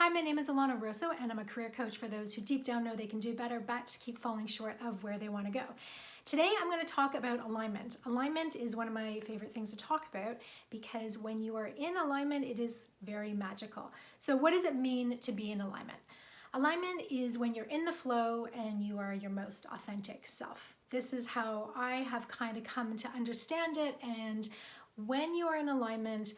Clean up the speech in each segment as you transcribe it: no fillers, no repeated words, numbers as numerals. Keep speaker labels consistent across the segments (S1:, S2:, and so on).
S1: Hi, my name is Alana Ruoso and I'm a career coach for those who deep down know they can do better but keep falling short of where they want to go. Today I'm going to talk about alignment. Alignment is one of my favorite things to talk about because when you are in alignment, it is very magical. So what does it mean to be in alignment? Alignment is when you're in the flow and you are your most authentic self. This is how I have kind of come to understand it, and when you are in alignment,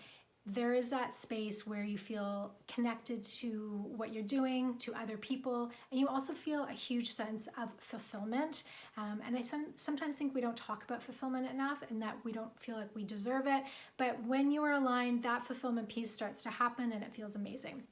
S1: there is that space where you feel connected to what you're doing, to other people, and you also feel a huge sense of fulfillment. And I sometimes think we don't talk about fulfillment enough and that we don't feel like we deserve it. But when you are aligned, that fulfillment piece starts to happen and it feels amazing.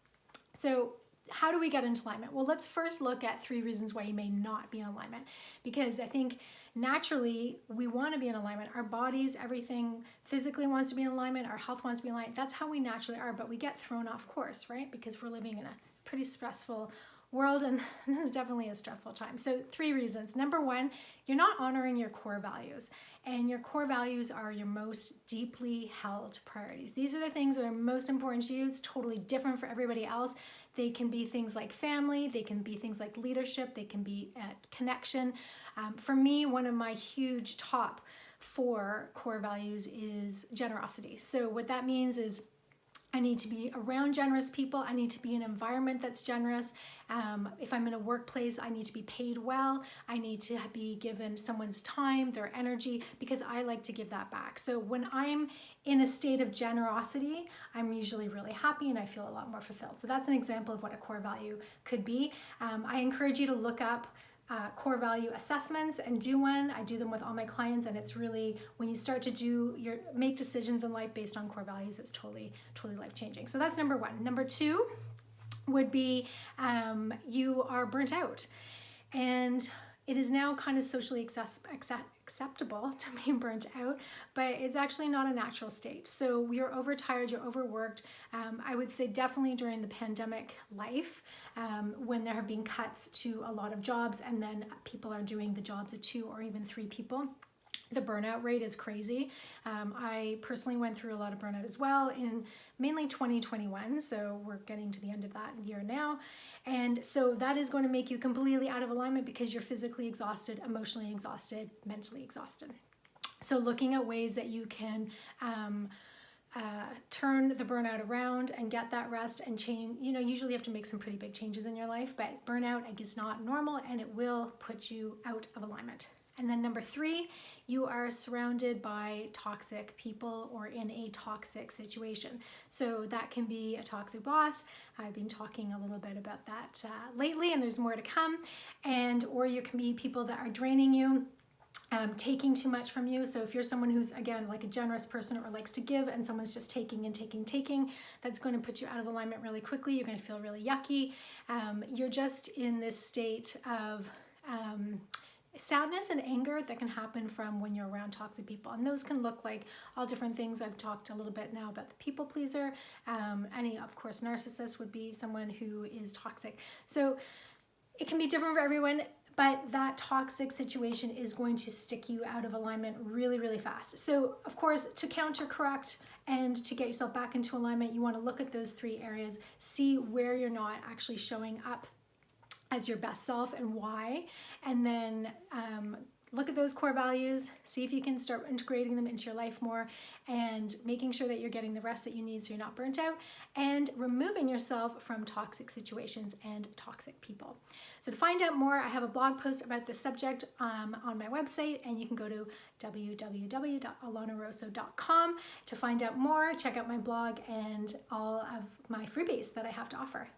S1: So how do we get into alignment? Well, let's first look at 3 reasons why you may not be in alignment, because I think naturally we want to be in alignment. Our bodies, everything physically wants to be in alignment, our health wants to be in alignment. That's how we naturally are, but we get thrown off course, right? Because we're living in a pretty stressful world, and this is definitely a stressful time. So 3 reasons. Number 1, you're not honoring your core values, and your core values are your most deeply held priorities. These are the things that are most important to you. It's totally different for everybody else. They can be things like family, they can be things like leadership, they can be connection. For me, one of my huge top 4 core values is generosity. So what that means is I need to be around generous people. I need to be in an environment that's generous. If I'm in a workplace, I need to be paid well. I need to be given someone's time, their energy, because I like to give that back. So when I'm in a state of generosity, I'm usually really happy and I feel a lot more fulfilled. So that's an example of what a core value could be. I encourage you to look up core value assessments and do one. I do them with all my clients, and it's really, when you start to make decisions in life based on core values, it's totally life-changing. So that's number 1. Number 2 would be you are burnt out, and it is now kind of socially acceptable to be burnt out, but it's actually not a natural state. So you're overtired, you're overworked. I would say definitely during the pandemic life, when there have been cuts to a lot of jobs and then people are doing the jobs of 2 or even 3 people. The burnout rate is crazy. I personally went through a lot of burnout as well in mainly 2021, so we're getting to the end of that year now. And so that is going to make you completely out of alignment because you're physically exhausted, emotionally exhausted, mentally exhausted. So looking at ways that you can turn the burnout around and get that rest and change. Usually you have to make some pretty big changes in your life, but burnout is not normal and it will put you out of alignment. And then number 3, you are surrounded by toxic people or in a toxic situation. So that can be a toxic boss. I've been talking a little bit about that lately, and there's more to come. Or you can be people that are draining you, taking too much from you. So if you're someone who's, again, like a generous person or likes to give, and someone's just taking and taking, that's going to put you out of alignment really quickly. You're going to feel really yucky. You're just in this state of sadness and anger that can happen from when you're around toxic people. And those can look like all different things. I've talked a little bit now about the people pleaser. Of course, narcissist would be someone who is toxic. So it can be different for everyone, but that toxic situation is going to stick you out of alignment really, really fast. So of course, to counter correct and to get yourself back into alignment, you want to look at those 3 areas, see where you're not actually showing up as your best self and why, and then look at those core values, see if you can start integrating them into your life more and making sure that you're getting the rest that you need so you're not burnt out, and removing yourself from toxic situations and toxic people. So to find out more, I have a blog post about this subject on my website, and you can go to www.alanaruoso.com to find out more, check out my blog and all of my freebies that I have to offer.